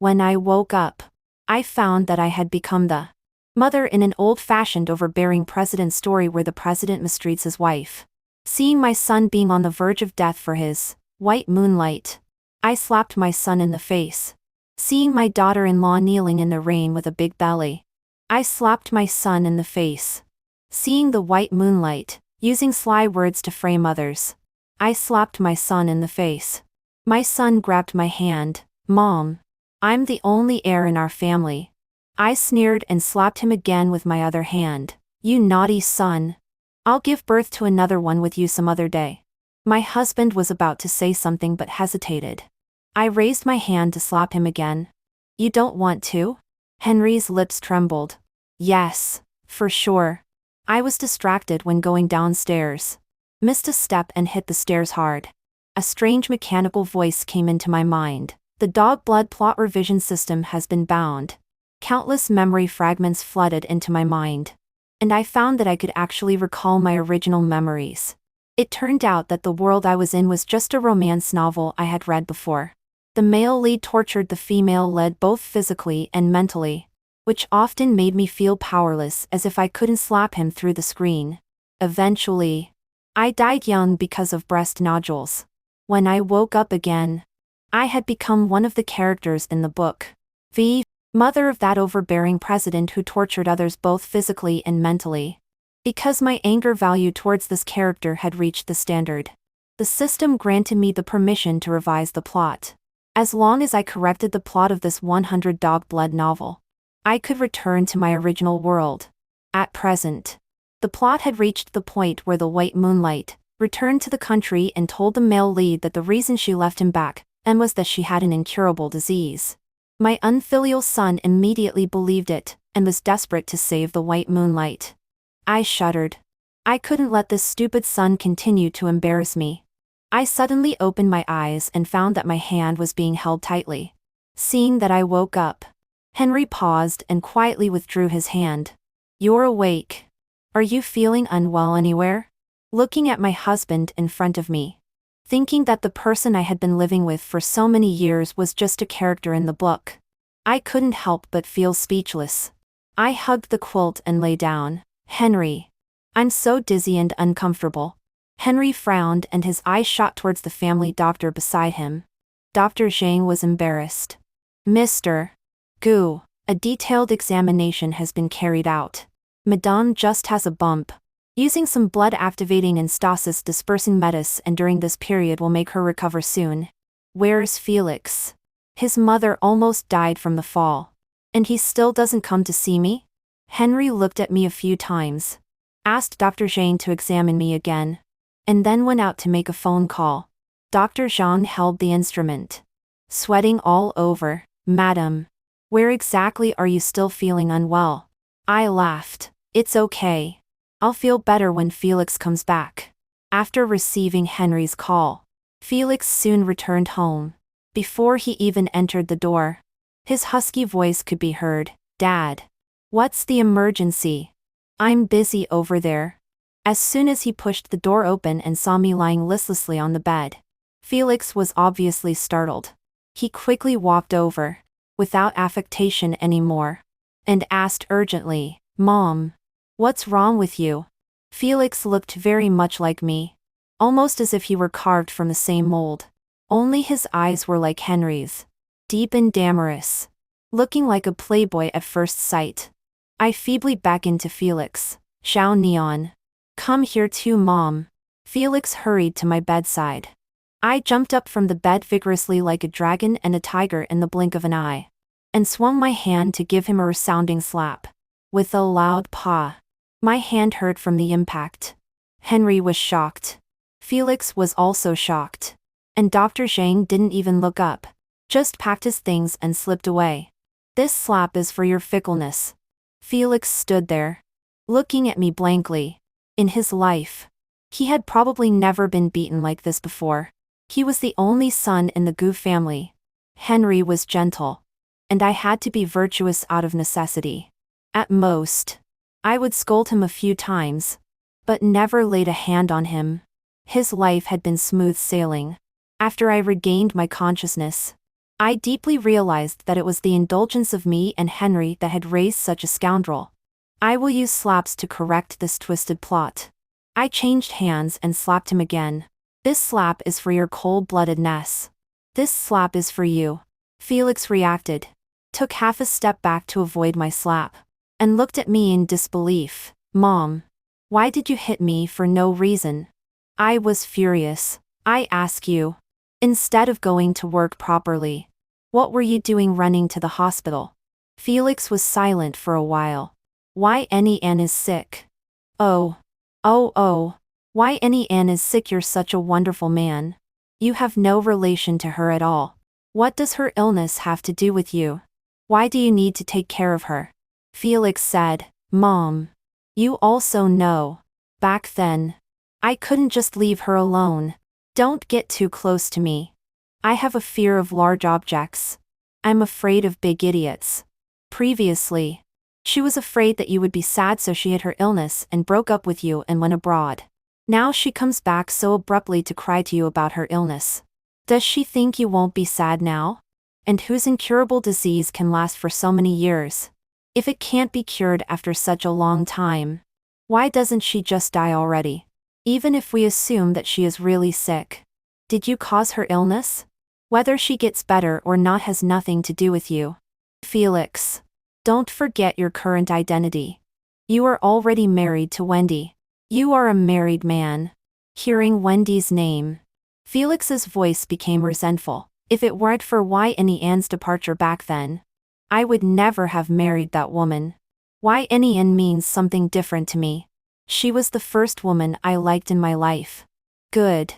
When I woke up, I found that I had become the mother in an old-fashioned overbearing president story where the president mistreats his wife. Seeing my son being on the verge of death for his white moonlight, I slapped my son in the face. Seeing my daughter-in-law kneeling in the rain with a big belly, I slapped my son in the face. Seeing the white moonlight, using sly words to frame others, I slapped my son in the face. My son grabbed my hand. "Mom, I'm the only heir in our family." I sneered and slapped him again with my other hand. "You naughty son. I'll give birth to another one with you some other day." My husband was about to say something but hesitated. I raised my hand to slap him again. "You don't want to?" Henry's lips trembled. "Yes, for sure." I was distracted when going downstairs. Missed a step and hit the stairs hard. A strange mechanical voice came into my mind. "The dog blood plot revision system has been bound." Countless memory fragments flooded into my mind, and I found that I could actually recall my original memories. It turned out that the world I was in was just a romance novel I had read before. The male lead tortured the female lead both physically and mentally, which often made me feel powerless, as if I couldn't slap him through the screen. Eventually, I died young because of breast nodules. When I woke up again, I had become one of the characters in the book. The mother of that overbearing president who tortured others both physically and mentally. Because my anger value towards this character had reached the standard, the system granted me the permission to revise the plot. As long as I corrected the plot of this 100 dog blood novel, I could return to my original world. At present, the plot had reached the point where the white moonlight returned to the country and told the male lead that the reason she left him back and was that she had an incurable disease. My unfilial son immediately believed it and was desperate to save the white moonlight. I shuddered. I couldn't let this stupid son continue to embarrass me. I suddenly opened my eyes and found that my hand was being held tightly. Seeing that I woke up, Henry paused and quietly withdrew his hand. "You're awake. Are you feeling unwell anywhere?" Looking at my husband in front of me, thinking that the person I had been living with for so many years was just a character in the book, I couldn't help but feel speechless. I hugged the quilt and lay down. "Henry, I'm so dizzy and uncomfortable." Henry frowned and his eyes shot towards the family doctor beside him. Dr. Zhang was embarrassed. "Mr. Gu, a detailed examination has been carried out. Madame just has a bump. Using some blood-activating and stasis-dispersing medicine during this period will make her recover soon." "Where's Felix? His mother almost died from the fall. And he still doesn't come to see me?" Henry looked at me a few times, asked Dr. Zhang to examine me again, and then went out to make a phone call. Dr. Zhang held the instrument, sweating all over. "Madam, where exactly are you still feeling unwell?" I laughed. "It's okay. I'll feel better when Felix comes back." After receiving Henry's call, Felix soon returned home. Before he even entered the door, his husky voice could be heard. "Dad, what's the emergency?" "I'm busy over there." As soon as he pushed the door open and saw me lying listlessly on the bed, Felix was obviously startled. He quickly walked over, without affectation anymore, and asked urgently, "Mom, what's wrong with you?" Felix looked very much like me, almost as if he were carved from the same mold. Only his eyes were like Henry's, deep and amorous, looking like a playboy at first sight. I feebly beckoned to Felix. "Xiao Neon, come here too, Mom." Felix hurried to my bedside. I jumped up from the bed vigorously like a dragon and a tiger in the blink of an eye, and swung my hand to give him a resounding slap. With a loud paw, my hand hurt from the impact. Henry was shocked. Felix was also shocked. And Dr. Zhang didn't even look up, just packed his things and slipped away. "This slap is for your fickleness." Felix stood there, looking at me blankly. In his life, he had probably never been beaten like this before. He was the only son in the Gu family. Henry was gentle, and I had to be virtuous out of necessity. At most, I would scold him a few times, but never laid a hand on him. His life had been smooth sailing. After I regained my consciousness, I deeply realized that it was the indulgence of me and Henry that had raised such a scoundrel. I will use slaps to correct this twisted plot. I changed hands and slapped him again. This slap is for your cold-bloodedness. This slap is for you. Felix reacted, took half a step back to avoid my slap, and looked at me in disbelief. Mom, why did you hit me for no reason? I was furious. I ask you. Instead of going to work properly, what were you doing running to the hospital? Felix was silent for a while. Why Anne is sick? Oh. Why Anne is sick? You're such a wonderful man. You have no relation to her at all. What does her illness have to do with you? Why do you need to take care of her? Felix said, Mom. You also know. Back then, I couldn't just leave her alone. Don't get too close to me. I have a fear of large objects. I'm afraid of big idiots. Previously, she was afraid that you would be sad, so she hid her illness and broke up with you and went abroad. Now she comes back so abruptly to cry to you about her illness. Does she think you won't be sad now? And whose incurable disease can last for so many years? If it can't be cured after such a long time, why doesn't she just die already? Even if we assume that she is really sick, did you cause her illness? Whether she gets better or not has nothing to do with you. Felix, don't forget your current identity. You are already married to Wendy. You are a married man. Hearing Wendy's name, Felix's voice became resentful. If it weren't for Anne's departure back then, I would never have married that woman. Anne means something different to me. She was the first woman I liked in my life. Good.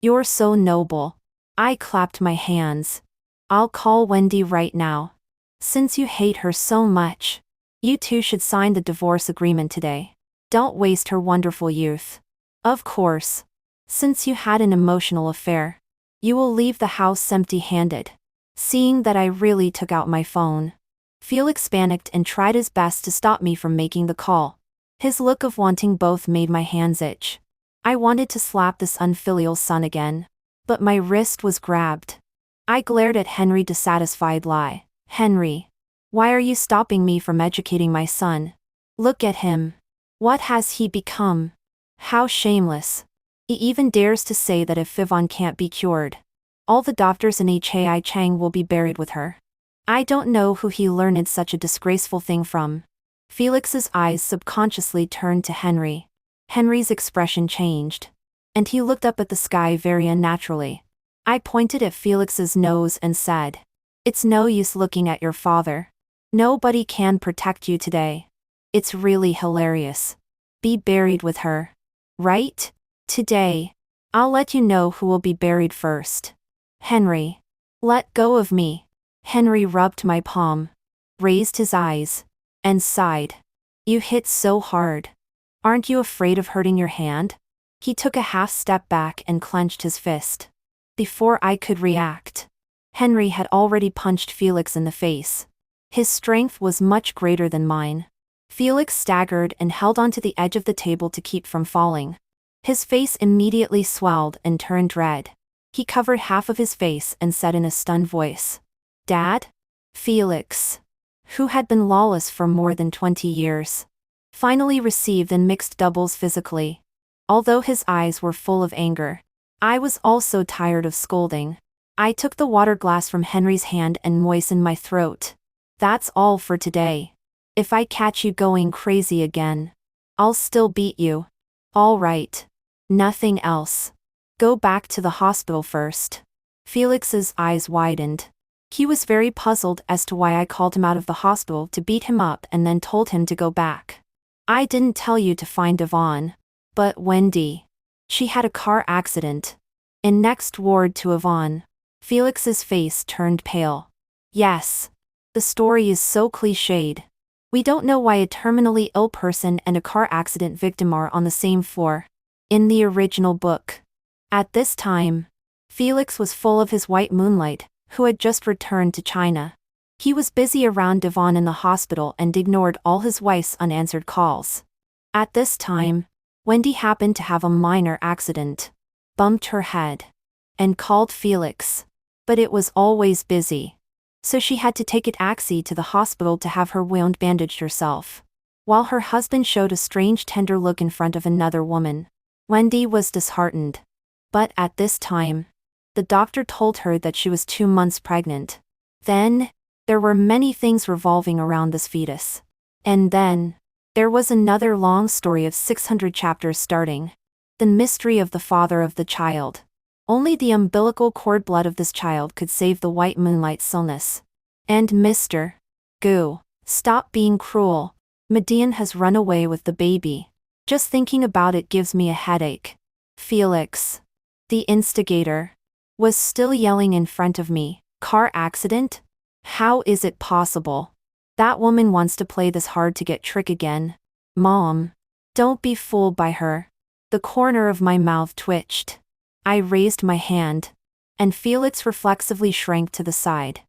You're so noble. I clapped my hands. I'll call Wendy right now. Since you hate her so much, you two should sign the divorce agreement today. Don't waste her wonderful youth. Of course, since you had an emotional affair, you will leave the house empty-handed. Seeing that I really took out my phone, Felix panicked and tried his best to stop me from making the call. His look of wanting both made my hands itch. I wanted to slap this unfilial son again, but my wrist was grabbed. I glared at Henry, dissatisfied lie. Henry, why are you stopping me from educating my son? Look at him. What has he become? How shameless. He even dares to say that if Vivon can't be cured, all the doctors in Hai Chang will be buried with her. I don't know who he learned such a disgraceful thing from. Felix's eyes subconsciously turned to Henry. Henry's expression changed, and he looked up at the sky very unnaturally. I pointed at Felix's nose and said, It's no use looking at your father. Nobody can protect you today. It's really hilarious. Be buried with her. Right? Today, I'll let you know who will be buried first. Henry. Let go of me. Henry rubbed my palm, raised his eyes, and sighed. You hit so hard. Aren't you afraid of hurting your hand? He took a half step back and clenched his fist. Before I could react, Henry had already punched Felix in the face. His strength was much greater than mine. Felix staggered and held onto the edge of the table to keep from falling. His face immediately swelled and turned red. He covered half of his face and said in a stunned voice, Dad? Felix, who had been lawless for more than 20 years, finally received in mixed doubles physically. Although his eyes were full of anger, I was also tired of scolding. I took the water glass from Henry's hand and moistened my throat. That's all for today. If I catch you going crazy again, I'll still beat you. All right. Nothing else. Go back to the hospital first. Felix's eyes widened. He was very puzzled as to why I called him out of the hospital to beat him up and then told him to go back. I didn't tell you to find Yvonne. But Wendy. She had a car accident. In next ward to Yvonne. Felix's face turned pale. Yes. The story is so cliched. We don't know why a terminally ill person and a car accident victim are on the same floor. In the original book. At this time, Felix was full of his white moonlight, who had just returned to China. He was busy around Yvonne in the hospital and ignored all his wife's unanswered calls. At this time, Wendy happened to have a minor accident, bumped her head, and called Felix. but it was always busy. So she had to take a taxi to the hospital to have her wound bandaged herself. While her husband showed a strange tender look in front of another woman, Wendy was disheartened. But at this time, the doctor told her that she was 2 months pregnant. Then, there were many things revolving around this fetus. And then, there was another long story of 600 chapters starting. The mystery of the father of the child. Only the umbilical cord blood of this child could save the white moonlight stillness. And Mr. Goo, stop being cruel. Median has run away with the baby. Just thinking about it gives me a headache. Felix, the instigator, was still yelling in front of me. Car accident? How is it possible? That woman wants to play this hard to get trick again. Mom, don't be fooled by her. The corner of my mouth twitched. I raised my hand, and Felix reflexively shrank to the side.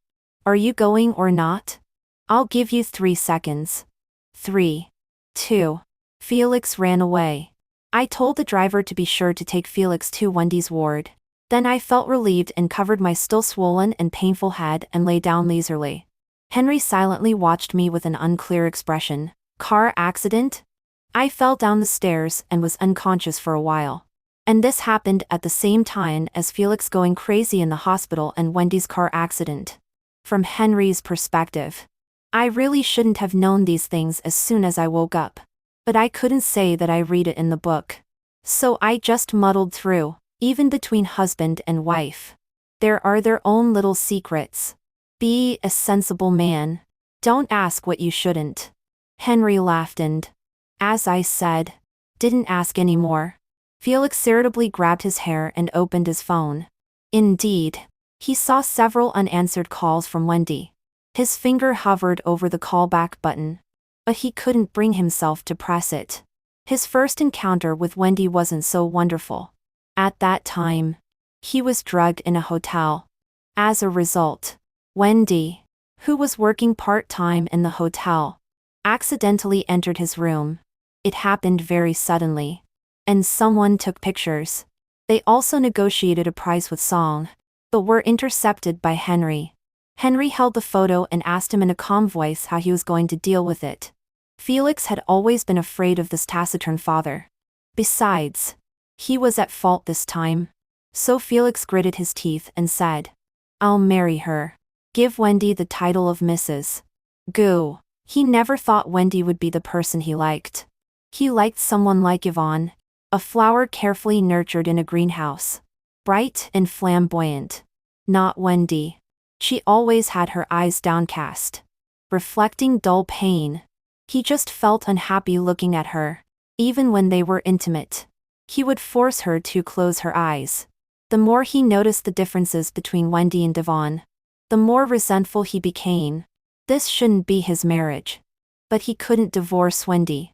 Are you going or not? I'll give you 3 seconds. 3, 2. Felix ran away. I told the driver to be sure to take Felix to Wendy's ward. Then I felt relieved and covered my still swollen and painful head and lay down leisurely. Henry silently watched me with an unclear expression. Car accident? I fell down the stairs and was unconscious for a while. And this happened at the same time as Felix going crazy in the hospital and Wendy's car accident. From Henry's perspective, I really shouldn't have known these things as soon as I woke up. But I couldn't say that I read it in the book. So I just muddled through, even between husband and wife. There are their own little secrets. Be a sensible man. Don't ask what you shouldn't. Henry laughed and, as I said, didn't ask anymore. Felix irritably grabbed his hair and opened his phone. Indeed, he saw several unanswered calls from Wendy. His finger hovered over the callback button, but he couldn't bring himself to press it. His first encounter with Wendy wasn't so wonderful. At that time, he was drugged in a hotel. As a result, Wendy, who was working part-time in the hotel, accidentally entered his room. It happened very suddenly. And someone took pictures. They also negotiated a price with Song, but were intercepted by Henry. Henry held the photo and asked him in a calm voice how he was going to deal with it. Felix had always been afraid of this taciturn father. Besides, he was at fault this time. So Felix gritted his teeth and said, I'll marry her. Give Wendy the title of Mrs. Goo. He never thought Wendy would be the person he liked. He liked someone like Yvonne, a flower carefully nurtured in a greenhouse. Bright and flamboyant. Not Wendy. She always had her eyes downcast, reflecting dull pain. He just felt unhappy looking at her. Even when they were intimate, he would force her to close her eyes. The more he noticed the differences between Wendy and Yvonne, the more resentful he became. This shouldn't be his marriage. But he couldn't divorce Wendy.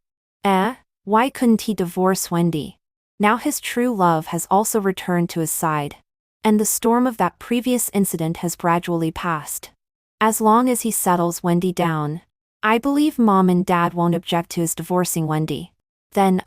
Why couldn't he divorce Wendy? Now his true love has also returned to his side. And the storm of that previous incident has gradually passed. As long as he settles Wendy down, I believe Mom and Dad won't object to his divorcing Wendy. Then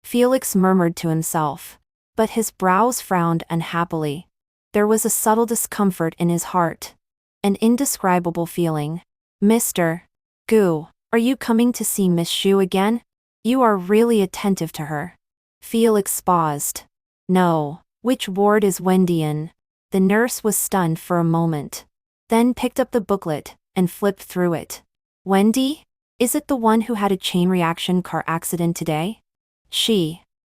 Felix murmured to himself. But his brows frowned unhappily. There was a subtle discomfort in his heart. An indescribable feeling. Mr. Goo, are you coming to see Miss Shu again? You are really attentive to her. Felix paused. No. Which ward is Wendy in? The nurse was stunned for a moment. Then picked up the booklet and flipped through it. Wendy? Is it the one who had a chain reaction car accident today?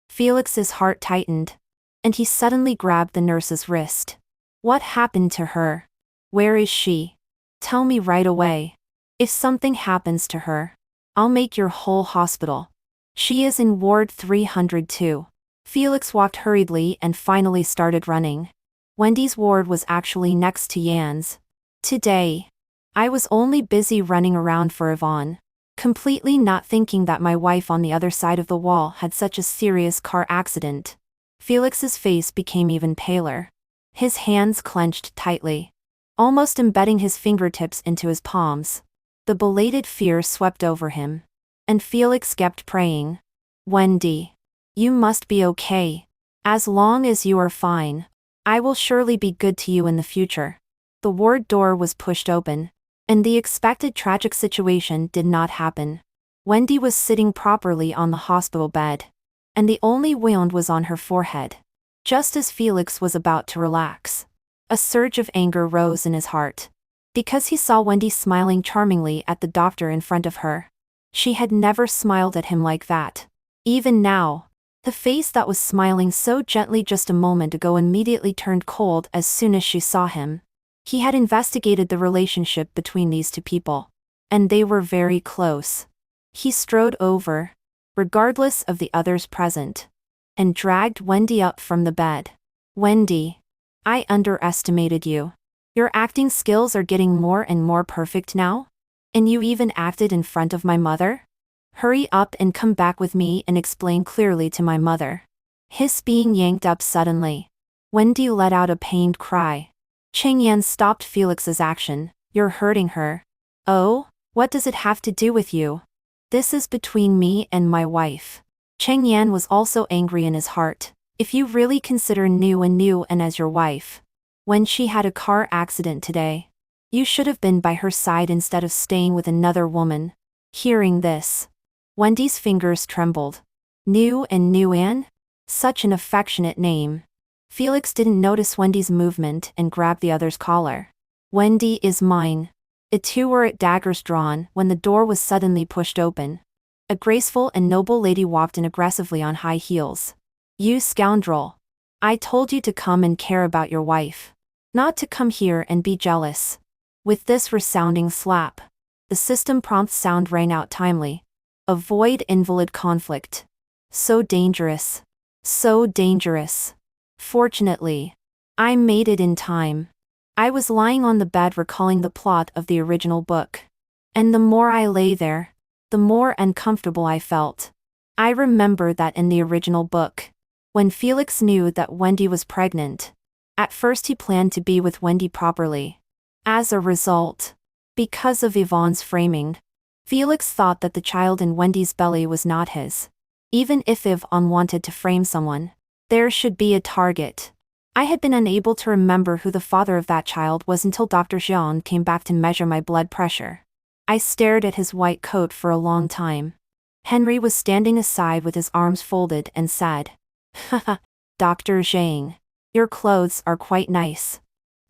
Felix's heart tightened, and he suddenly grabbed the nurse's wrist. What happened to her? Where is she? Tell me right away. If something happens to her, I'll make your whole hospital. She is in ward 302. Felix walked hurriedly and finally started running. Wendy's ward was actually next to Yan's. Today, I was only busy running around for Yvonne, completely not thinking that my wife on the other side of the wall had such a serious car accident. Felix's face became even paler. His hands clenched tightly, almost embedding his fingertips into his palms. The belated fear swept over him. And Felix kept praying. Wendy. You must be okay. As long as you are fine, I will surely be good to you in the future. The ward door was pushed open, and the expected tragic situation did not happen. Wendy was sitting properly on the hospital bed, and the only wound was on her forehead. Just as Felix was about to relax, a surge of anger rose in his heart, because he saw Wendy smiling charmingly at the doctor in front of her. She had never smiled at him like that. Even now, the face that was smiling so gently just a moment ago immediately turned cold as soon as she saw him. He had investigated the relationship between these two people, and they were very close. He strode over, regardless of the others present, and dragged Wendy up from the bed. Wendy, I underestimated you. Your acting skills are getting more and more perfect now? And you even acted in front of my mother? Hurry up and come back with me and explain clearly to my mother. His being yanked up suddenly. Wendy let out a pained cry. Cheng Yan stopped Felix's action. You're hurting her. Oh, what does it have to do with you? This is between me and my wife. Cheng Yan was also angry in his heart. If you really consider New and as your wife, when she had a car accident today, you should have been by her side instead of staying with another woman. Hearing this, Wendy's fingers trembled. New An? Such an affectionate name. Felix didn't notice Wendy's movement and grabbed the other's collar. Wendy is mine. The two were at daggers drawn when the door was suddenly pushed open. A graceful and noble lady walked in aggressively on high heels. You scoundrel. I told you to come and care about your wife, not to come here and be jealous. With this resounding slap, the system prompt sound rang out timely. Avoid invalid conflict. So dangerous. So dangerous. Fortunately, I made it in time. I was lying on the bed recalling the plot of the original book. And the more I lay there, the more uncomfortable I felt. I remember that in the original book, when Felix knew that Wendy was pregnant, at first he planned to be with Wendy properly. As a result, because of Yvonne's framing, Felix thought that the child in Wendy's belly was not his. Even if Yvonne wanted to frame someone, there should be a target. I had been unable to remember who the father of that child was until Dr. Jean came back to measure my blood pressure. I stared at his white coat for a long time. Henry was standing aside with his arms folded and said, Haha, Dr. Zhang, your clothes are quite nice.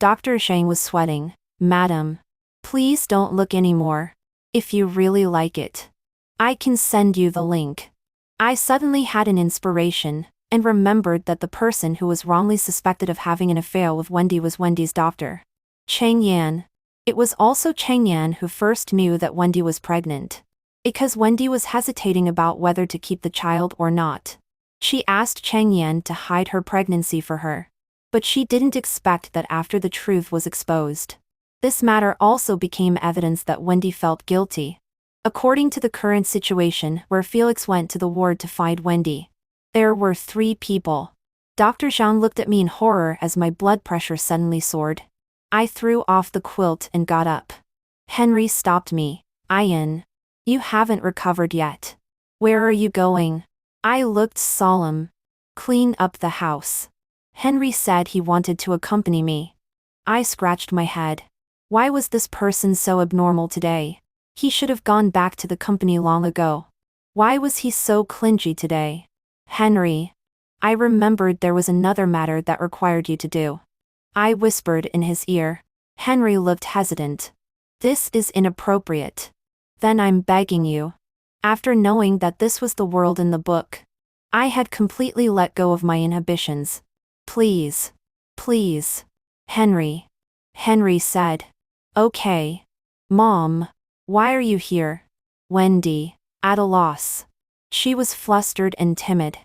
Dr. Zhang was sweating. Madam, please don't look anymore. If you really like it, I can send you the link. I suddenly had an inspiration, and remembered that the person who was wrongly suspected of having an affair with Wendy was Wendy's doctor, Cheng Yan. It was also Cheng Yan who first knew that Wendy was pregnant, because Wendy was hesitating about whether to keep the child or not. She asked Cheng Yan to hide her pregnancy for her, but she didn't expect that after the truth was exposed, this matter also became evidence that Wendy felt guilty. According to the current situation where Felix went to the ward to find Wendy, there were 3 people. Dr. Zhang looked at me in horror as my blood pressure suddenly soared. I threw off the quilt and got up. Henry stopped me. Ian, you haven't recovered yet. Where are you going? I looked solemn. Clean up the house. Henry said he wanted to accompany me. I scratched my head. Why was this person so abnormal today? He should have gone back to the company long ago. Why was he so clingy today? Henry, I remembered there was another matter that required you to do. I whispered in his ear. Henry looked hesitant. This is inappropriate. Then I'm begging you. After knowing that this was the world in the book, I had completely let go of my inhibitions. Please. Please. Henry. Henry said. Okay. Mom. Why are you here? Wendy, at a loss. She was flustered and timid.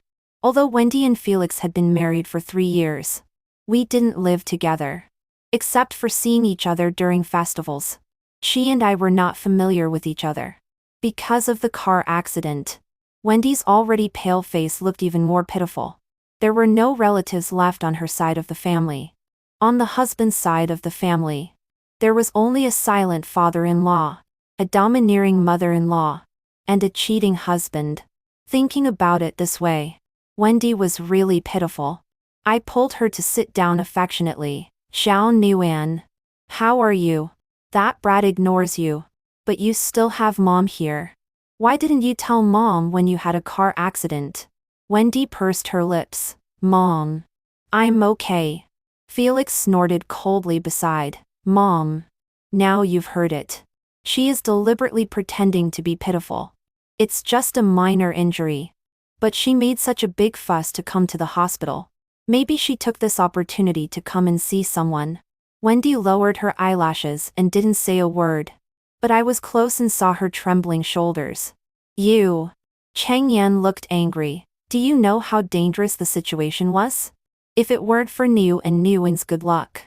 Although Wendy and Felix had been married for 3 years, we didn't live together. Except for seeing each other during festivals. She and I were not familiar with each other. Because of the car accident, Wendy's already pale face looked even more pitiful. There were no relatives left on her side of the family. On the husband's side of the family, there was only a silent father-in-law, a domineering mother-in-law, and a cheating husband. Thinking about it this way, Wendy was really pitiful. I pulled her to sit down affectionately. Xiao Nuan. How are you? That brat ignores you. But you still have mom here. Why didn't you tell mom when you had a car accident? Wendy pursed her lips. Mom. I'm okay. Felix snorted coldly beside. Mom. Now you've heard it. She is deliberately pretending to be pitiful. It's just a minor injury. But she made such a big fuss to come to the hospital. Maybe she took this opportunity to come and see someone. Wendy lowered her eyelashes and didn't say a word. But I was close and saw her trembling shoulders. You. Cheng Yan looked angry. Do you know how dangerous the situation was? If it weren't for Niu and Nguyen's good luck.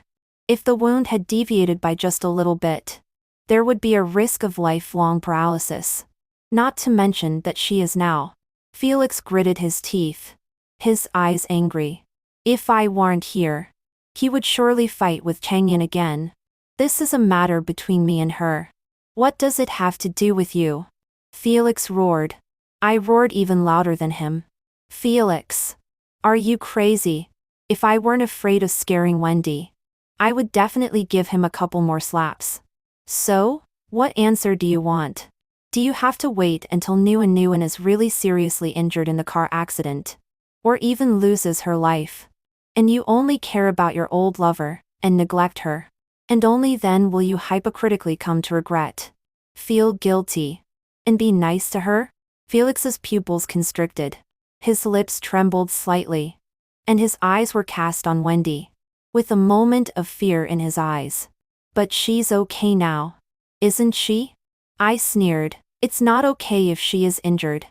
If the wound had deviated by just a little bit, there would be a risk of lifelong paralysis. Not to mention that she is now. Felix gritted his teeth. His eyes angry. If I weren't here, he would surely fight with Cheng Yan again. This is a matter between me and her. What does it have to do with you? Felix roared. I roared even louder than him. Felix. Are you crazy? If I weren't afraid of scaring Wendy, I would definitely give him a couple more slaps. So, what answer do you want? Do you have to wait until Nguyen is really seriously injured in the car accident? Or even loses her life? And you only care about your old lover, and neglect her? And only then will you hypocritically come to regret, feel guilty, and be nice to her? Felix's pupils constricted. His lips trembled slightly. And his eyes were cast on Wendy, with a moment of fear in his eyes. But she's okay now, isn't she? I sneered. It's not okay if she is injured.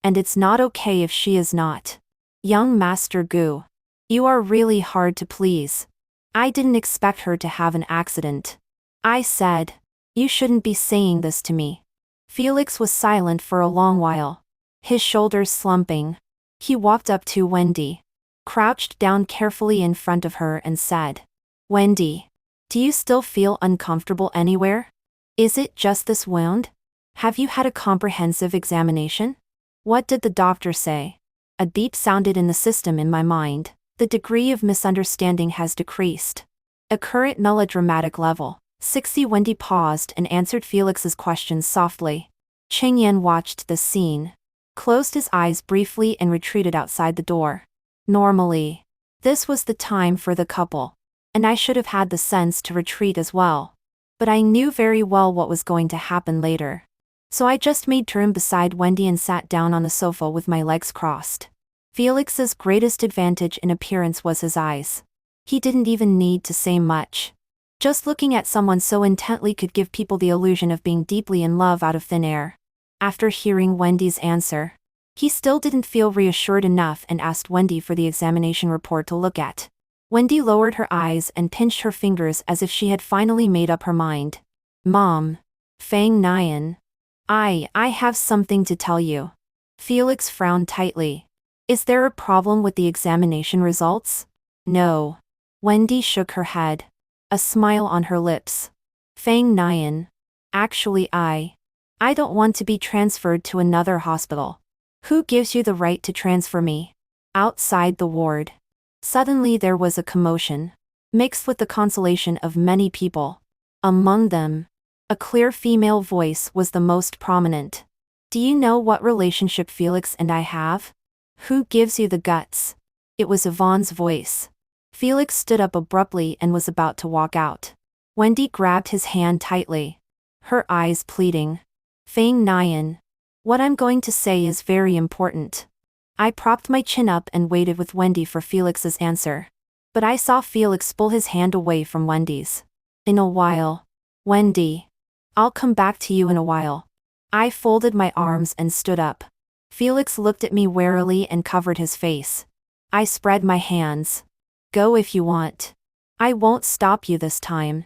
And it's not okay if she is not. Young Master Gu. You are really hard to please. I didn't expect her to have an accident. I said. You shouldn't be saying this to me. Felix was silent for a long while, his shoulders slumping. He walked up to Wendy, crouched down carefully in front of her and said, Wendy, do you still feel uncomfortable anywhere? Is it just this wound? Have you had a comprehensive examination? What did the doctor say? A beep sounded in the system in my mind. The degree of misunderstanding has decreased. A current melodramatic level. 60. Wendy paused and answered Felix's questions softly. Cheng Yan watched this scene, closed his eyes briefly and retreated outside the door. Normally, this was the time for the couple, and I should have had the sense to retreat as well. But I knew very well what was going to happen later. So I just made room beside Wendy and sat down on the sofa with my legs crossed. Felix's greatest advantage in appearance was his eyes. He didn't even need to say much. Just looking at someone so intently could give people the illusion of being deeply in love out of thin air. After hearing Wendy's answer, he still didn't feel reassured enough and asked Wendy for the examination report to look at. Wendy lowered her eyes and pinched her fingers as if she had finally made up her mind. Mom. Fang Nian. I have something to tell you. Felix frowned tightly. Is there a problem with the examination results? No. Wendy shook her head, a smile on her lips. Fang Nian. Actually I don't want to be transferred to another hospital. Who gives you the right to transfer me? Outside the ward. Suddenly there was a commotion, mixed with the consolation of many people. Among them, a clear female voice was the most prominent. Do you know what relationship Felix and I have? Who gives you the guts? It was Yvonne's voice. Felix stood up abruptly and was about to walk out. Wendy grabbed his hand tightly, her eyes pleading. Fang Nian. What I'm going to say is very important. I propped my chin up and waited with Wendy for Felix's answer. But I saw Felix pull his hand away from Wendy's. In a while. Wendy. I'll come back to you in a while. I folded my arms and stood up. Felix looked at me warily and covered his face. I spread my hands. Go if you want. I won't stop you this time.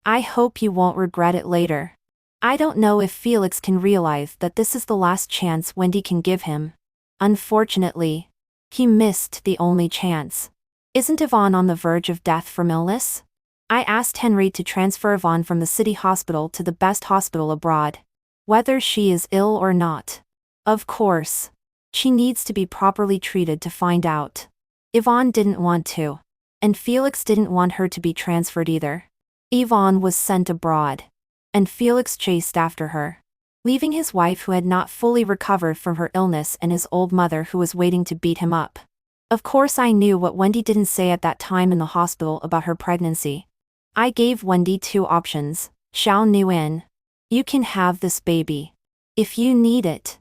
I hope you won't regret it later. I don't know if Felix can realize that this is the last chance Wendy can give him. Unfortunately, he missed the only chance. Isn't Yvonne on the verge of death from illness? I asked Henry to transfer Yvonne from the city hospital to the best hospital abroad. Whether she is ill or not. Of course. She needs to be properly treated to find out. Yvonne didn't want to. And Felix didn't want her to be transferred either. Yvonne was sent abroad. And Felix chased after her, leaving his wife who had not fully recovered from her illness and his old mother who was waiting to beat him up. Of course I knew what Wendy didn't say at that time in the hospital about her pregnancy. I gave Wendy two options. Xiao Nguyen. You can have this baby. If you need it,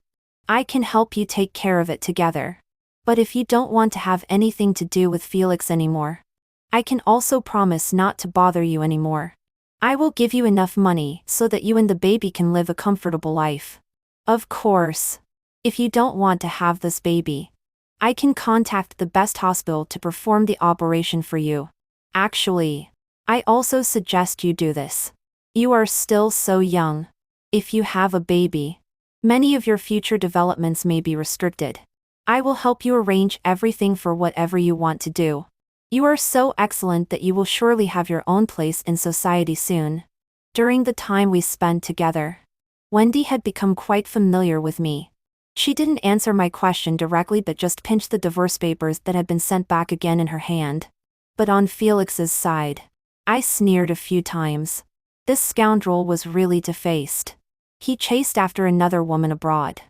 I can help you take care of it together. But if you don't want to have anything to do with Felix anymore, I can also promise not to bother you anymore. I will give you enough money so that you and the baby can live a comfortable life. Of course, if you don't want to have this baby, I can contact the best hospital to perform the operation for you. Actually, I also suggest you do this. You are still so young. If you have a baby, many of your future developments may be restricted. I will help you arrange everything for whatever you want to do. You are so excellent that you will surely have your own place in society soon. During the time we spent together, Wendy had become quite familiar with me. She didn't answer my question directly but just pinched the divorce papers that had been sent back again in her hand. But on Felix's side, I sneered a few times. This scoundrel was really two-faced. He chased after another woman abroad.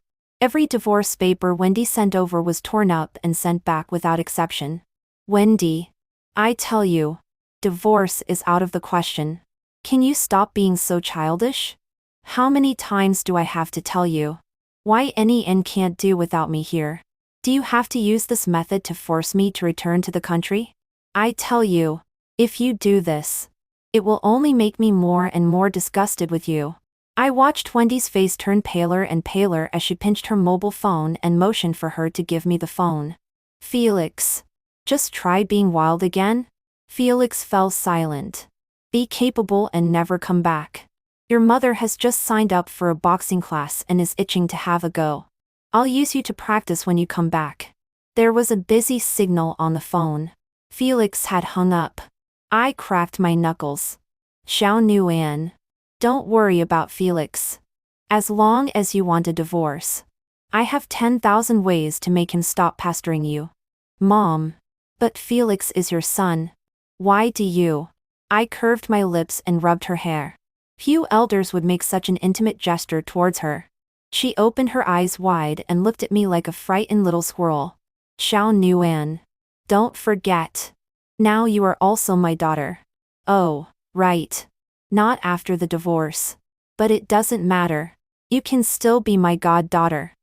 Every divorce paper Wendy sent over was torn up and sent back without exception. Wendy, I tell you, divorce is out of the question. Can you stop being so childish? How many times do I have to tell you? Why any and can't do without me here? Do you have to use this method to force me to return to the country? I tell you, if you do this, it will only make me more and more disgusted with you. I watched Wendy's face turn paler and paler as she pinched her mobile phone and motioned for her to give me the phone. Felix, just try being wild again? Felix fell silent. Be capable and never come back. Your mother has just signed up for a boxing class and is itching to have a go. I'll use you to practice when you come back. There was a busy signal on the phone. Felix had hung up. I cracked my knuckles. Xiao Nguyen. Don't worry about Felix. As long as you want a divorce, I have 10,000 ways to make him stop pestering you. Mom. But Felix is your son. Why do you? I curved my lips and rubbed her hair. Few elders would make such an intimate gesture towards her. She opened her eyes wide and looked at me like a frightened little squirrel. Xiao Nguyen. Don't forget. Now you are also my daughter. Oh, right. Not after the divorce. But it doesn't matter. You can still be my goddaughter.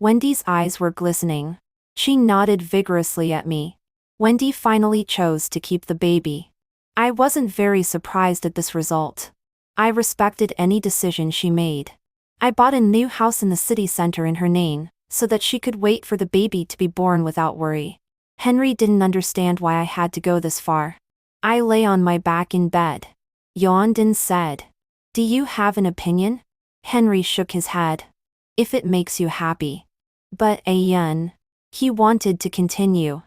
Wendy's eyes were glistening. She nodded vigorously at me. Wendy finally chose to keep the baby. I wasn't very surprised at this result. I respected any decision she made. I bought a new house in the city center in her name, so that she could wait for the baby to be born without worry. Henry didn't understand why I had to go this far. I lay on my back in bed. Yawned and said, "Do you have an opinion?" Henry shook his head. "If it makes you happy." But Ayun. He wanted to continue.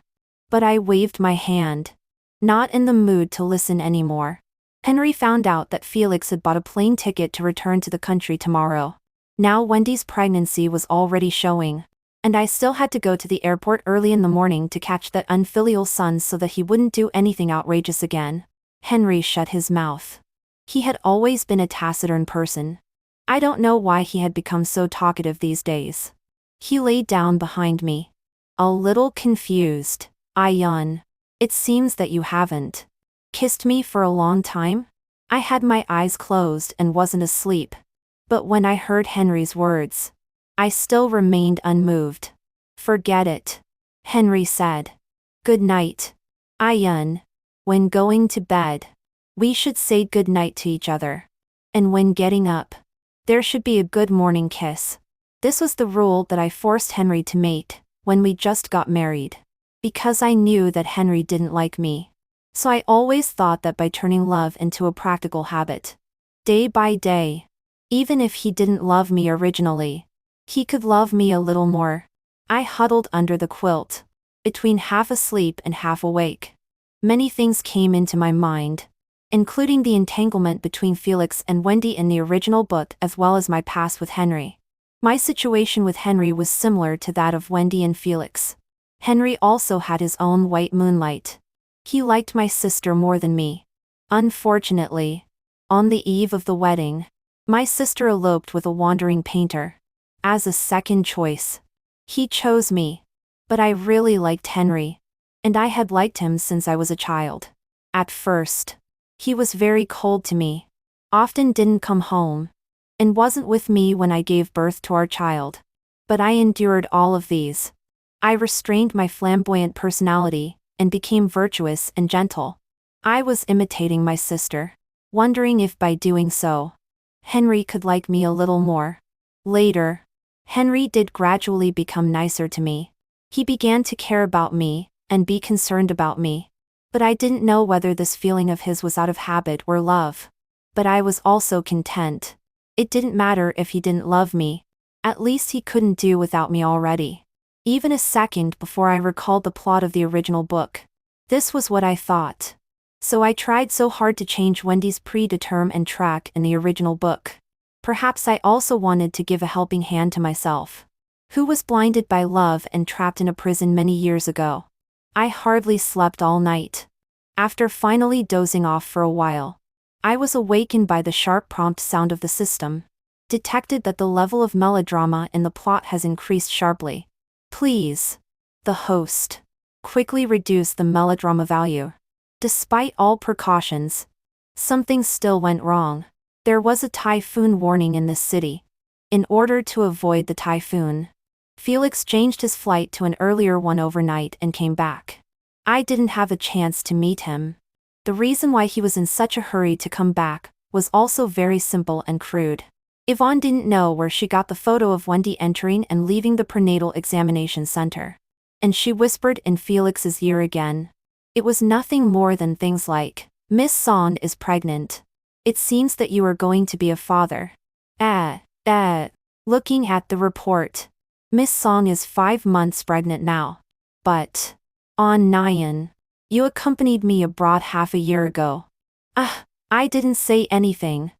But I waved my hand. Not in the mood to listen anymore. Henry found out that Felix had bought a plane ticket to return to the country tomorrow. Now Wendy's pregnancy was already showing. And I still had to go to the airport early in the morning to catch that unfilial son so that he wouldn't do anything outrageous again. Henry shut his mouth. He had always been a taciturn person. I don't know why he had become so talkative these days. He lay down behind me. A little confused. Ayun. It seems that you haven't kissed me for a long time? I had my eyes closed and wasn't asleep. But when I heard Henry's words, I still remained unmoved. Forget it. Henry said. Good night. Ayun. When going to bed, we should say good night to each other. And when getting up, there should be a good morning kiss. This was the rule that I forced Henry to make when we just got married. Because I knew that Henry didn't like me. So I always thought that by turning love into a practical habit, day by day, even if he didn't love me originally, he could love me a little more. I huddled under the quilt, between half asleep and half awake. Many things came into my mind, including the entanglement between Felix and Wendy in the original book as well as my past with Henry. My situation with Henry was similar to that of Wendy and Felix. Henry also had his own white moonlight. He liked my sister more than me. Unfortunately, on the eve of the wedding, my sister eloped with a wandering painter. As a second choice, he chose me. But I really liked Henry. And I had liked him since I was a child. At first, he was very cold to me. Often didn't come home. And wasn't with me when I gave birth to our child. But I endured all of these. I restrained my flamboyant personality, and became virtuous and gentle. I was imitating my sister, wondering if by doing so, Henry could like me a little more. Later, Henry did gradually become nicer to me. He began to care about me, and be concerned about me. But I didn't know whether this feeling of his was out of habit or love. But I was also content. It didn't matter if he didn't love me. At least he couldn't do without me already. Even a second before I recalled the plot of the original book. This was what I thought. So I tried so hard to change Wendy's predetermined track in the original book. Perhaps I also wanted to give a helping hand to myself, who was blinded by love and trapped in a prison many years ago. I hardly slept all night. After finally dozing off for a while, I was awakened by the sharp prompt sound of the system. Detected that the level of melodrama in the plot has increased sharply. Please. The host. Quickly reduced the melodrama value. Despite all precautions, something still went wrong. There was a typhoon warning in this city. In order to avoid the typhoon, Felix changed his flight to an earlier one overnight and came back. I didn't have a chance to meet him. The reason why he was in such a hurry to come back was also very simple and crude. Yvonne didn't know where she got the photo of Wendy entering and leaving the prenatal examination center. And she whispered in Felix's ear again. It was nothing more than things like, "Miss Song is pregnant. It seems that you are going to be a father." Looking at the report, Miss Song is 5 months pregnant now. But, on Nyan, you accompanied me abroad half a year ago. I didn't say anything.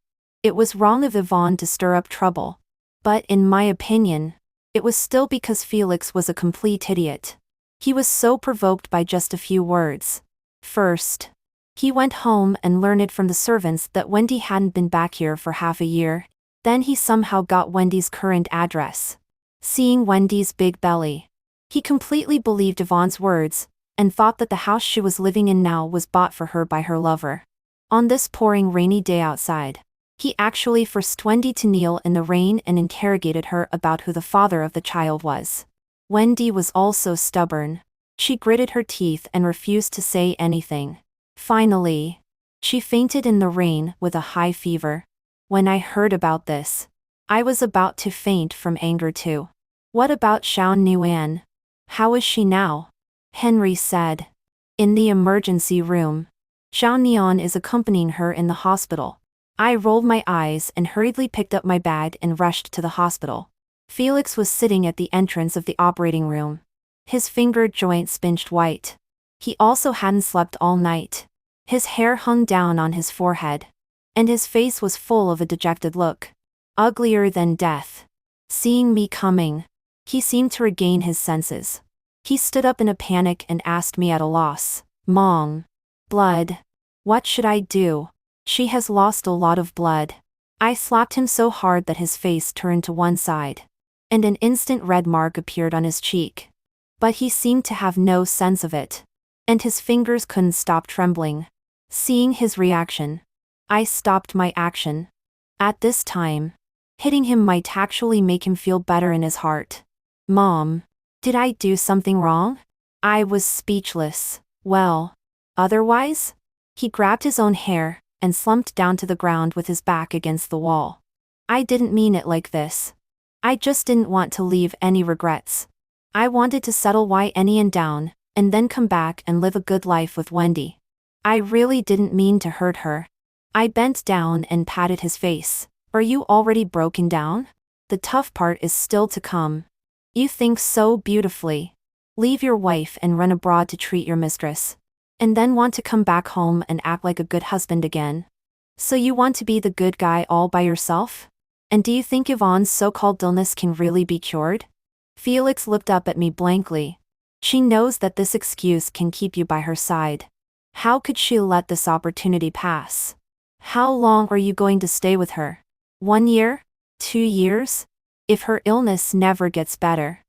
It was wrong of Yvonne to stir up trouble. But in my opinion, it was still because Felix was a complete idiot. He was so provoked by just a few words. First, he went home and learned it from the servants that Wendy hadn't been back here for half a year. Then he somehow got Wendy's current address. Seeing Wendy's big belly, he completely believed Yvonne's words, and thought that the house she was living in now was bought for her by her lover. On this pouring rainy day outside, he actually forced Wendy to kneel in the rain and interrogated her about who the father of the child was. Wendy was also stubborn. She gritted her teeth and refused to say anything. Finally, she fainted in the rain with a high fever. When I heard about this, I was about to faint from anger too. What about Xiao Nuan? How is she now? Henry said. In the emergency room. Xiao Nian is accompanying her in the hospital. I rolled my eyes and hurriedly picked up my bag and rushed to the hospital. Felix was sitting at the entrance of the operating room. His finger joints pinched white. He also hadn't slept all night. His hair hung down on his forehead. And his face was full of a dejected look. Uglier than death. Seeing me coming, he seemed to regain his senses. He stood up in a panic and asked me at a loss, "Mom. Blood. What should I do? She has lost a lot of blood." I slapped him so hard that his face turned to one side. And an instant red mark appeared on his cheek. But he seemed to have no sense of it. And his fingers couldn't stop trembling. Seeing his reaction, I stopped my action. At this time, hitting him might actually make him feel better in his heart. "Mom, did I do something wrong?" I was speechless. "Well, otherwise?" He grabbed his own hair and slumped down to the ground with his back against the wall. "I didn't mean it like this. I just didn't want to leave any regrets. I wanted to settle YN down, and then come back and live a good life with Wendy. I really didn't mean to hurt her." I bent down and patted his face. "Are you already broken down? The tough part is still to come. You think so beautifully. Leave your wife and run abroad to treat your mistress. And then want to come back home and act like a good husband again. So you want to be the good guy all by yourself? And do you think Yvonne's so-called illness can really be cured? Felix looked up at me blankly. She knows that this excuse can keep you by her side. How could she let this opportunity pass? How long are you going to stay with her? 1 year? 2 years? If her illness never gets better,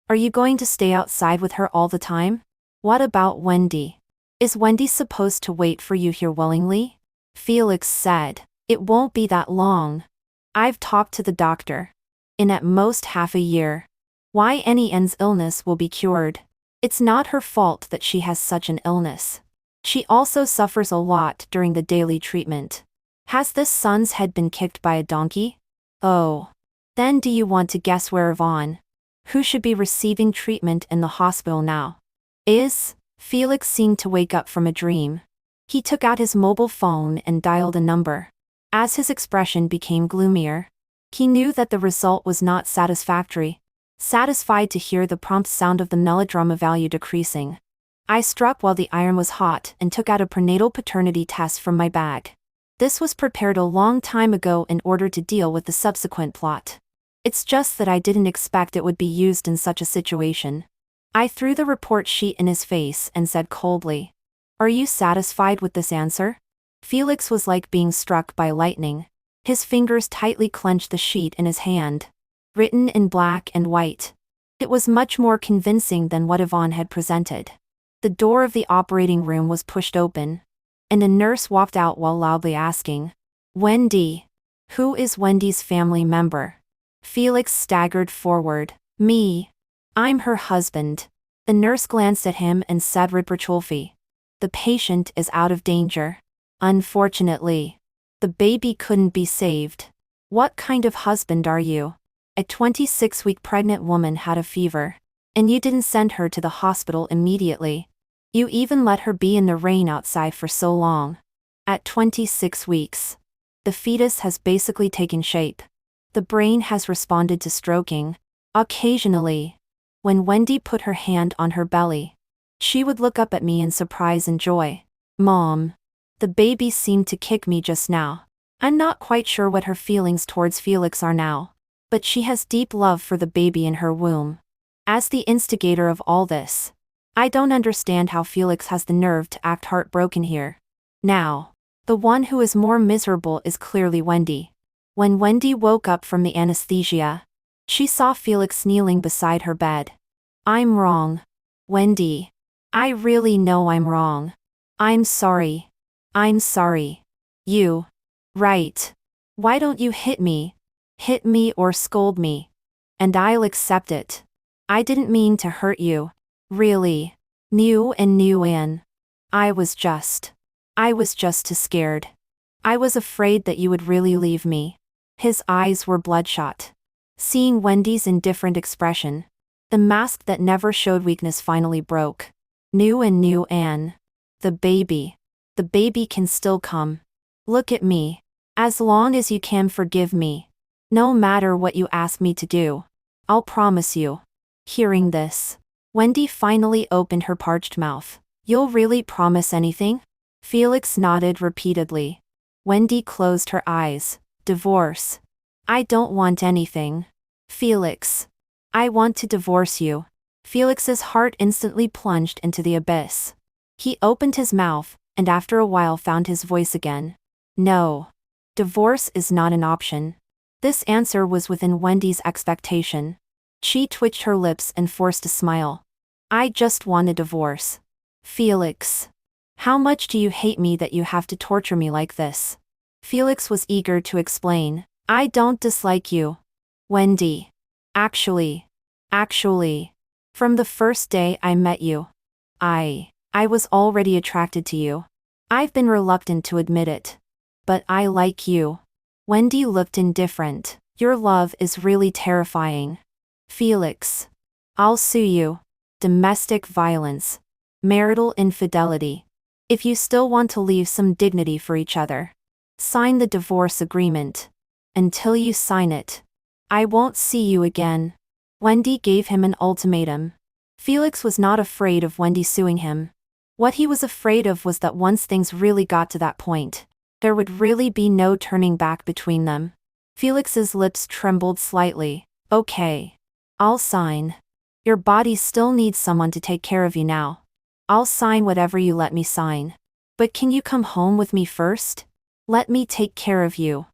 are you going to stay outside with her all the time? What about Wendy? Is Wendy supposed to wait for you here willingly? Felix said, it won't be that long. I've talked to the doctor. In at most half a year. Why Annie's illness will be cured. It's not her fault that she has such an illness. She also suffers a lot during the daily treatment. Has this son's head been kicked by a donkey? Oh. Then do you want to guess where Yvonne, who should be receiving treatment in the hospital now, is? Felix seemed to wake up from a dream. He took out his mobile phone and dialed a number. As his expression became gloomier, he knew that the result was not satisfactory. Satisfied to hear the prompt sound of the melodrama value decreasing, I struck while the iron was hot and took out a prenatal paternity test from my bag. This was prepared a long time ago in order to deal with the subsequent plot. It's just that I didn't expect it would be used in such a situation. I threw the report sheet in his face and said coldly, "Are you satisfied with this answer?" Felix was like being struck by lightning. His fingers tightly clenched the sheet in his hand. Written in black and white. It was much more convincing than what Yvonne had presented. The door of the operating room was pushed open, and a nurse walked out while loudly asking, "Wendy? Who is Wendy's family member?" Felix staggered forward. "Me. I'm her husband." The nurse glanced at him and said reproachfully, "The patient is out of danger. Unfortunately, the baby couldn't be saved." What kind of husband are you? A 26-week pregnant woman had a fever, and you didn't send her to the hospital immediately. You even let her be in the rain outside for so long. At 26 weeks, the fetus has basically taken shape. The brain has responded to stroking. Occasionally, when Wendy put her hand on her belly, she would look up at me in surprise and joy. "Mom, the baby seemed to kick me just now." I'm not quite sure what her feelings towards Felix are now, but she has deep love for the baby in her womb. As the instigator of all this, I don't understand how Felix has the nerve to act heartbroken here. Now, the one who is more miserable is clearly Wendy. When Wendy woke up from the anesthesia, she saw Felix kneeling beside her bed. "I'm wrong. Wendy. I really know I'm wrong. I'm sorry. I'm sorry." "You. Right. Why don't you hit me? Hit me or scold me. And I'll accept it. I didn't mean to hurt you. Really. New Ann. I was just too scared. I was afraid that you would really leave me." His eyes were bloodshot. Seeing Wendy's indifferent expression, the mask that never showed weakness finally broke. New Ann. The baby can still come. Look at me. As long as you can forgive me. No matter what you ask me to do. I'll promise you. Hearing this, Wendy finally opened her parched mouth. "You'll really promise anything?" Felix nodded repeatedly. Wendy closed her eyes. "Divorce. I don't want anything. Felix. I want to divorce you." Felix's heart instantly plunged into the abyss. He opened his mouth, and after a while found his voice again. "No. Divorce is not an option." This answer was within Wendy's expectation. She twitched her lips and forced a smile. "I just want a divorce." "Felix. How much do you hate me that you have to torture me like this?" Felix was eager to explain. "I don't dislike you, Wendy. Actually, from the first day I met you, I was already attracted to you. I've been reluctant to admit it, but I like you." Wendy looked indifferent. "Your love is really terrifying." "Felix. I'll sue you. Domestic violence. Marital infidelity. If you still want to leave some dignity for each other, sign the divorce agreement. Until you sign it, I won't see you again." Wendy gave him an ultimatum. Felix was not afraid of Wendy suing him. What he was afraid of was that once things really got to that point, there would really be no turning back between them. Felix's lips trembled slightly. Okay. I'll sign. Your body still needs someone to take care of you now. I'll sign whatever you let me sign. But can you come home with me first? Let me take care of you.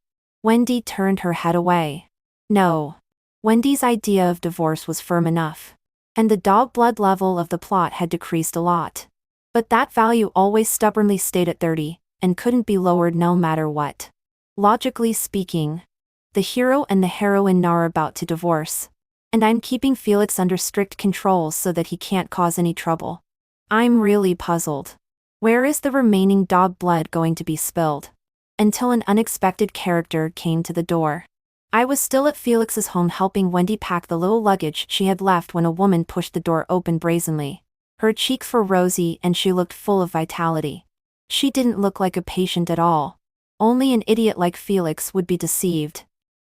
Wendy turned her head away. No. Wendy's idea of divorce was firm enough. And the dog blood level of the plot had decreased a lot. But that value always stubbornly stayed at 30, and couldn't be lowered no matter what. Logically speaking, the hero and the heroine are about to divorce. And I'm keeping Felix under strict control so that he can't cause any trouble. I'm really puzzled. Where is the remaining dog blood going to be spilled? Until an unexpected character came to the door. I was still at Felix's home helping Wendy pack the little luggage she had left when a woman pushed the door open brazenly. Her cheeks were rosy and she looked full of vitality. She didn't look like a patient at all. Only an idiot like Felix would be deceived.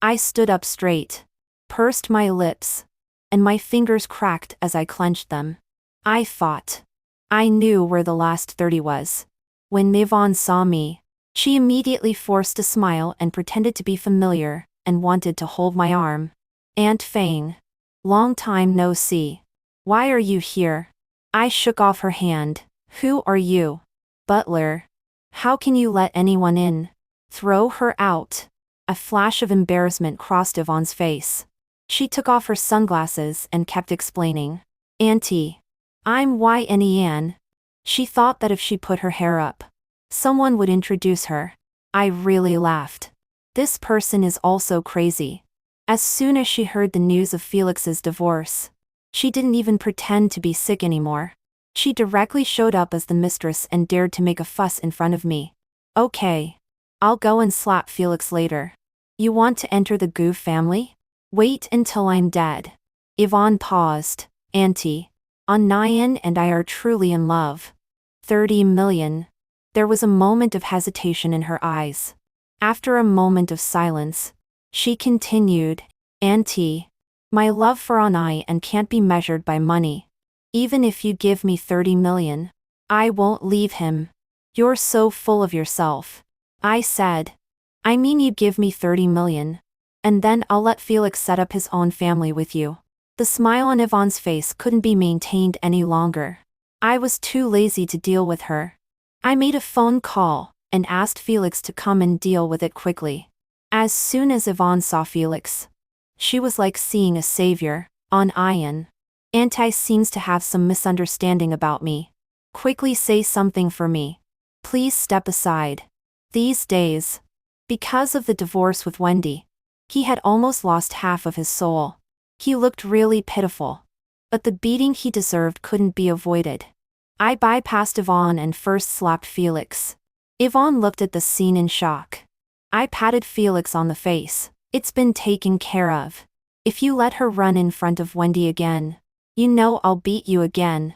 I stood up straight, pursed my lips, and my fingers cracked as I clenched them. I fought. I knew where the last 30 was. When Yvonne saw me, she immediately forced a smile and pretended to be familiar, and wanted to hold my arm. Aunt Fang. Long time no see. Why are you here? I shook off her hand. Who are you? Butler. How can you let anyone in? Throw her out. A flash of embarrassment crossed Yvonne's face. She took off her sunglasses and kept explaining. Auntie. I'm Anne. She thought that if she put her hair up, someone would introduce her. I really laughed. This person is also crazy. As soon as she heard the news of Felix's divorce, she didn't even pretend to be sick anymore. She directly showed up as the mistress and dared to make a fuss in front of me. Okay. I'll go and slap Felix later. You want to enter the Goo family? Wait until I'm dead. Yvonne paused. Auntie. Nyan and I are truly in love. 30 million. There was a moment of hesitation in her eyes. After a moment of silence, she continued, Auntie. My love for Nyan can't be measured by money. Even if you give me 30 million, I won't leave him. You're so full of yourself. I said. I mean you give me 30 million. And then I'll let Felix set up his own family with you. The smile on Yvonne's face couldn't be maintained any longer. I was too lazy to deal with her. I made a phone call and asked Felix to come and deal with it quickly. As soon as Yvonne saw Felix, she was like seeing a savior. Nyan. Auntie seems to have some misunderstanding about me. Quickly say something for me. Please step aside. These days, because of the divorce with Wendy, he had almost lost half of his soul. He looked really pitiful. But the beating he deserved couldn't be avoided. I bypassed Yvonne and first slapped Felix. Yvonne looked at the scene in shock. I patted Felix on the face. It's been taken care of. If you let her run in front of Wendy again, you know I'll beat you again.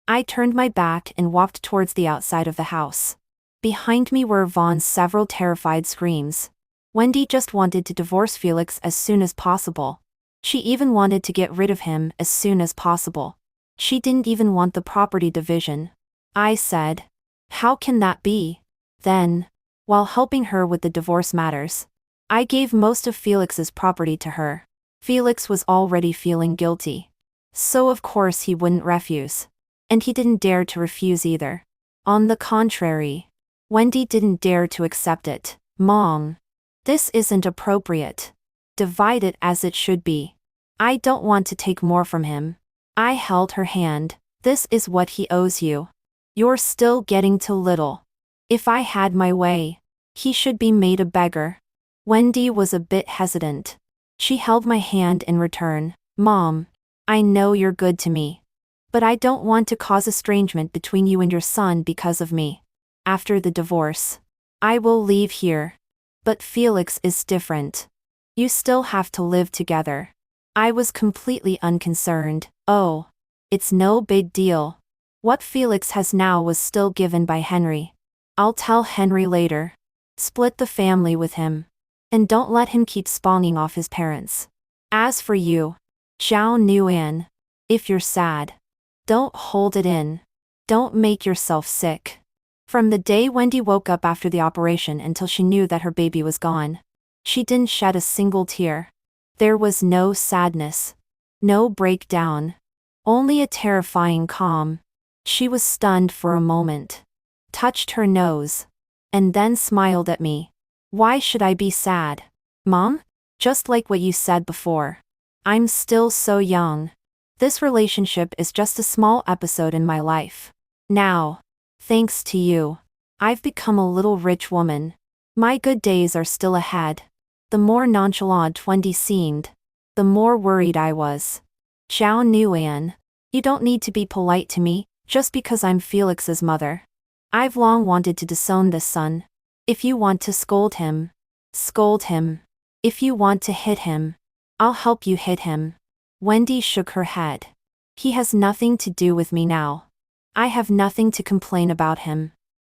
I turned my back and walked towards the outside of the house. Behind me were Yvonne's several terrified screams. Wendy just wanted to divorce Felix as soon as possible. She even wanted to get rid of him as soon as possible. She didn't even want the property division. I said, how can that be? Then, while helping her with the divorce matters, I gave most of Felix's property to her. Felix was already feeling guilty. So of course he wouldn't refuse. And he didn't dare to refuse either. On the contrary, Wendy didn't dare to accept it. Mom. This isn't appropriate. Divide it as it should be. I don't want to take more from him. I held her hand. This is what he owes you. You're still getting too little. If I had my way, he should be made a beggar. Wendy was a bit hesitant. She held my hand in return. Mom, I know you're good to me. But I don't want to cause estrangement between you and your son because of me. After the divorce, I will leave here. But Felix is different. You still have to live together. I was completely unconcerned. Oh, it's no big deal. What Felix has now was still given by Henry. I'll tell Henry later. Split the family with him. And don't let him keep spawning off his parents. As for you, Zhao Nuan, if you're sad, don't hold it in. Don't make yourself sick. From the day Wendy woke up after the operation until she knew that her baby was gone, She didn't shed a single tear. There was no sadness. No breakdown. Only a terrifying calm. She was stunned for a moment. Touched her nose. And then smiled at me. Why should I be sad? Mom? Just like what you said before. I'm still so young. This relationship is just a small episode in my life. Now, thanks to you, I've become a little rich woman. My good days are still ahead. The more nonchalant Wendy seemed, the more worried I was. Xiao Nuan, you don't need to be polite to me, just because I'm Felix's mother. I've long wanted to disown this son. If you want to scold him, scold him. If you want to hit him, I'll help you hit him. Wendy shook her head. He has nothing to do with me now. I have nothing to complain about him.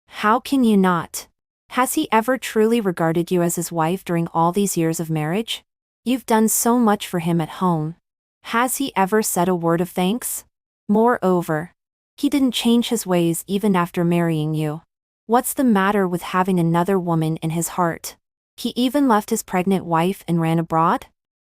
How can you not? Has he ever truly regarded you as his wife during all these years of marriage? You've done so much for him at home. Has he ever said a word of thanks? Moreover, he didn't change his ways even after marrying you. What's the matter with having another woman in his heart? He even left his pregnant wife and ran abroad?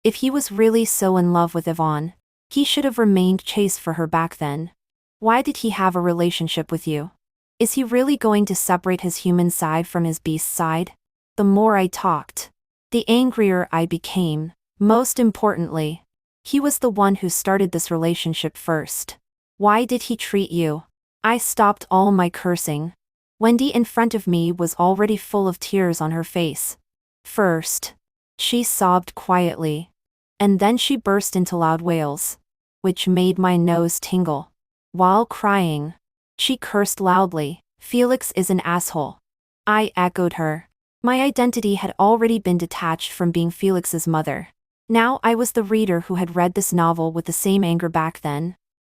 If he was really so in love with Yvonne, he should have remained chaste for her back then. Why did he have a relationship with you? Is he really going to separate his human side from his beast side? The more I talked, the angrier I became. Most importantly, he was the one who started this relationship first. Why did he treat you? I stopped all my cursing. Wendy in front of me was already full of tears on her face. First, she sobbed quietly. And then she burst into loud wails, which made my nose tingle. While crying, she cursed loudly. Felix is an asshole. I echoed her. My identity had already been detached from being Felix's mother. Now I was the reader who had read this novel with the same anger back then.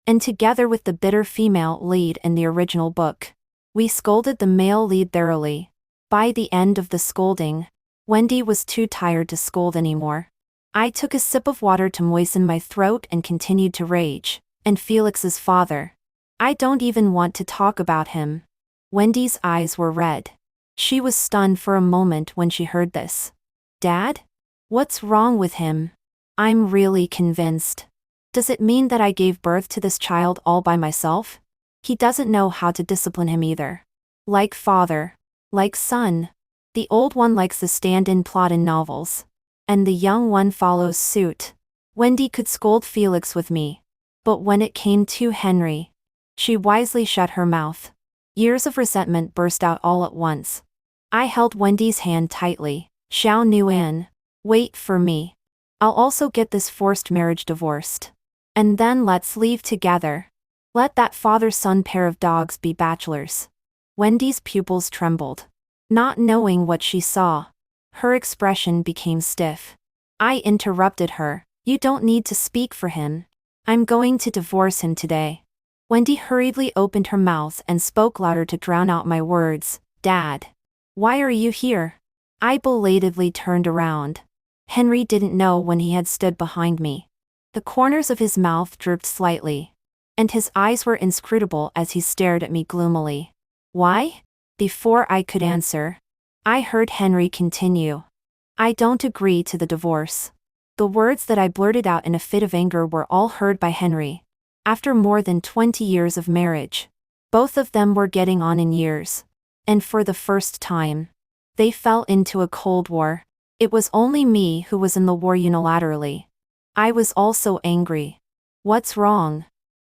And together with the bitter female lead in the original book, we scolded the male lead thoroughly. By the end of the scolding, Wendy was too tired to scold anymore. I took a sip of water to moisten my throat and continued to rage. And Felix's father. I don't even want to talk about him. Wendy's eyes were red. She was stunned for a moment when she heard this. Dad? What's wrong with him? I'm really convinced. Does it mean that I gave birth to this child all by myself? He doesn't know how to discipline him either. Like father. Like son. The old one likes the stand-in plot in novels. And the young one follows suit. Wendy could scold Felix with me. But when it came to Henry, she wisely shut her mouth. Years of resentment burst out all at once. I held Wendy's hand tightly. Xiao Nuan, wait for me. I'll also get this forced marriage divorced. And then let's leave together. Let that father-son pair of dogs be bachelors. Wendy's pupils trembled. Not knowing what she saw, her expression became stiff. I interrupted her. You don't need to speak for him. I'm going to divorce him today. Wendy hurriedly opened her mouth and spoke louder to drown out my words. Dad. Why are you here? I belatedly turned around. Henry didn't know when he had stood behind me. The corners of his mouth drooped slightly. And his eyes were inscrutable as he stared at me gloomily. Why? Before I could answer, I heard Henry continue. I don't agree to the divorce. The words that I blurted out in a fit of anger were all heard by Henry. After more than 20 years of marriage, both of them were getting on in years. And for the first time, they fell into a cold war. It was only me who was in the war unilaterally. I was also angry. What's wrong?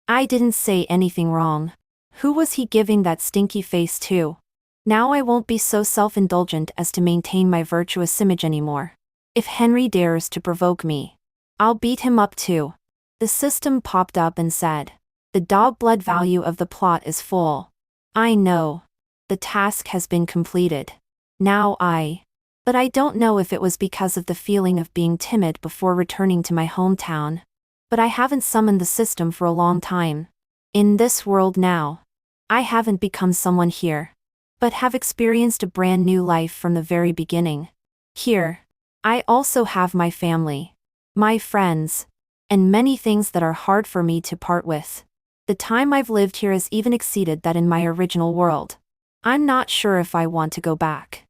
I didn't say anything wrong. Who was he giving that stinky face to? Now I won't be so self-indulgent as to maintain my virtuous image anymore. If Henry dares to provoke me, I'll beat him up too. The system popped up and said, the dog blood value of the plot is full. I know. The task has been completed. Now But I don't know if it was because of the feeling of being timid before returning to my hometown. But I haven't summoned the system for a long time. In this world now, I haven't become someone here, but have experienced a brand new life from the very beginning. Here, I also have my family, my friends, and many things that are hard for me to part with. The time I've lived here has even exceeded that in my original world. I'm not sure if I want to go back.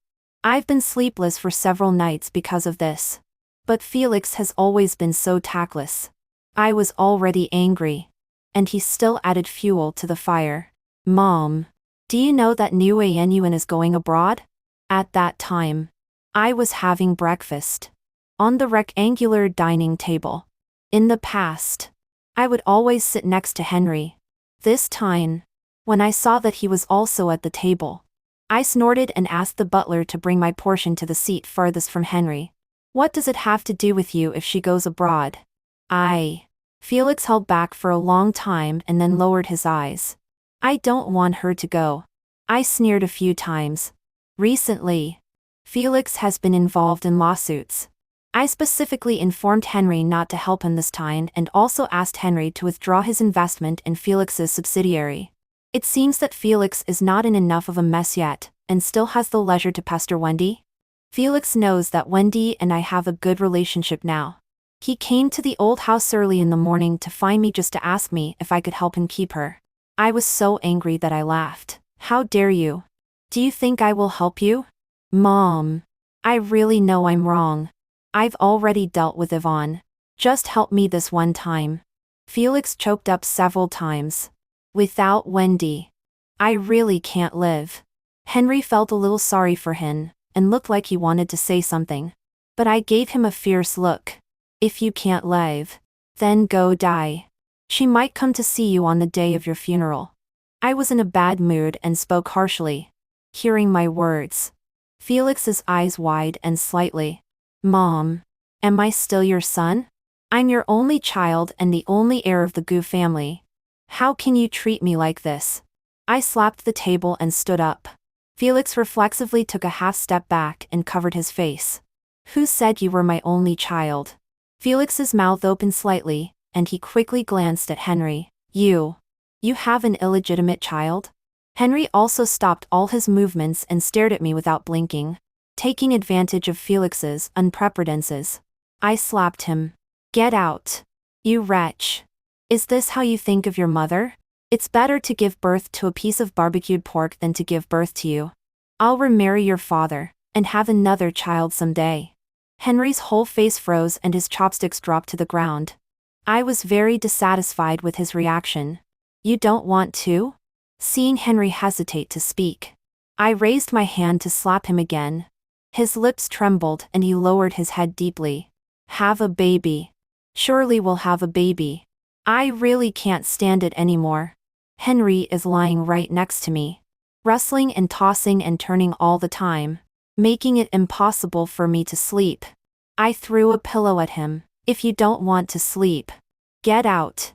I've been sleepless for several nights because of this. But Felix has always been so tactless. I was already angry. And he still added fuel to the fire. Mom, do you know that Nguyen is going abroad? At that time, I was having breakfast on the rectangular dining table. In the past, I would always sit next to Henry. This time, when I saw that he was also at the table, I snorted and asked the butler to bring my portion to the seat farthest from Henry. What does it have to do with you if she goes abroad? Felix held back for a long time and then lowered his eyes. I don't want her to go. I sneered a few times. Recently, Felix has been involved in lawsuits. I specifically informed Henry not to help him this time and also asked Henry to withdraw his investment in Felix's subsidiary. It seems that Felix is not in enough of a mess yet, and still has the leisure to pester Wendy. Felix knows that Wendy and I have a good relationship now. He came to the old house early in the morning to find me just to ask me if I could help him keep her. I was so angry that I laughed. How dare you? Do you think I will help you? Mom, I really know I'm wrong. I've already dealt with Yvonne. Just help me this one time. Felix choked up several times. Without Wendy, I really can't live. Henry felt a little sorry for him, and looked like he wanted to say something. But I gave him a fierce look. If you can't live, then go die. She might come to see you on the day of your funeral. I was in a bad mood and spoke harshly. Hearing my words, Felix's eyes widened and slightly. Mom, am I still your son? I'm your only child and the only heir of the Gu family. How can you treat me like this? I slapped the table and stood up. Felix reflexively took a half step back and covered his face. Who said you were my only child? Felix's mouth opened slightly, and he quickly glanced at Henry. You have an illegitimate child? Henry also stopped all his movements and stared at me without blinking, taking advantage of Felix's unpreparedness. I slapped him. Get out. You wretch. Is this how you think of your mother? It's better to give birth to a piece of barbecued pork than to give birth to you. I'll remarry your father, and have another child someday. Henry's whole face froze and his chopsticks dropped to the ground. I was very dissatisfied with his reaction. You don't want to? Seeing Henry hesitate to speak, I raised my hand to slap him again. His lips trembled and he lowered his head deeply. Have a baby. Surely we'll have a baby. I really can't stand it anymore. Henry is lying right next to me, wrestling and tossing and turning all the time, making it impossible for me to sleep. I threw a pillow at him. If you don't want to sleep, get out.